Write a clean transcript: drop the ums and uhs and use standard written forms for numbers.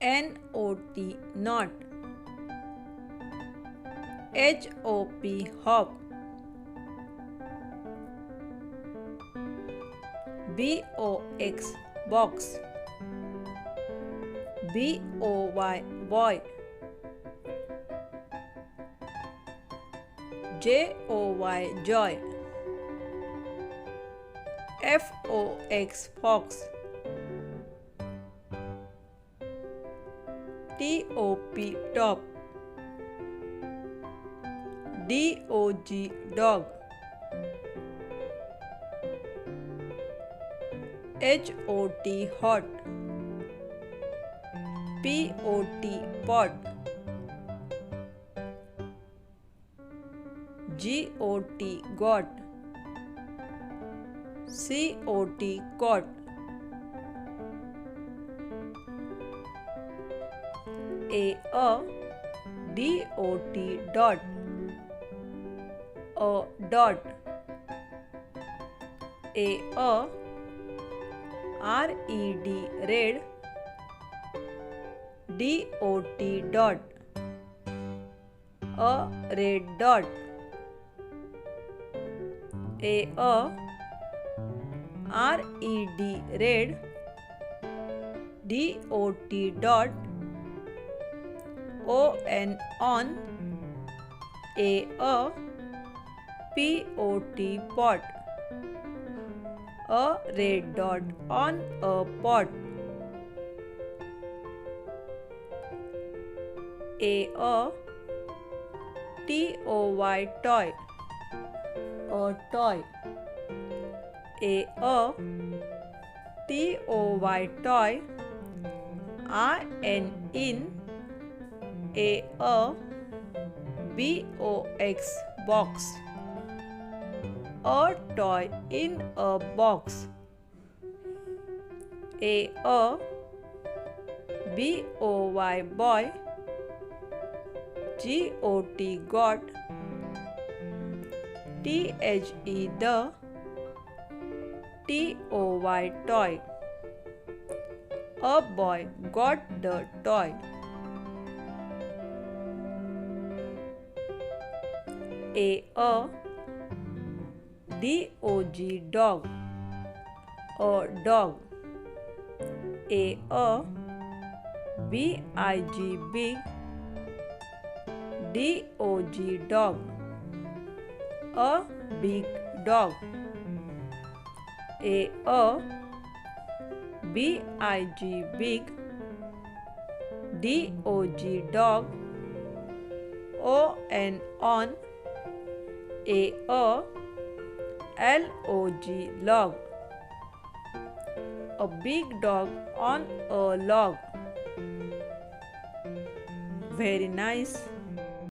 N-O-T not. H-O-P hop. B-O-X box. B-O-Y boy. J-O-Y joy. F-O-X fox. T-O-P top. D-O-G dog. H-O-T hot. P-O-T pot. G-O-T got. C-O-T caught. D-O-T dot. A dot. R-E-D red. D-O-T dot. A red dot. R-E-D red. D-O-T dot. O-N on. P-O-T pot. A red dot on a pot. T-O-Y toy. A toy. T-O-Y toy. I-N in. B-O-X box. A toy in a box. B-O-Y boy. G-O-T got. T-H-E the. T-O-Y toy. A boy got the toy. D-O-G dog. A dog. B-I-G big. D-O-G dog. A big dog. B-I-G big. D-O-G dog. O-N on. L-O-G log. A big dog on a log. Very nice.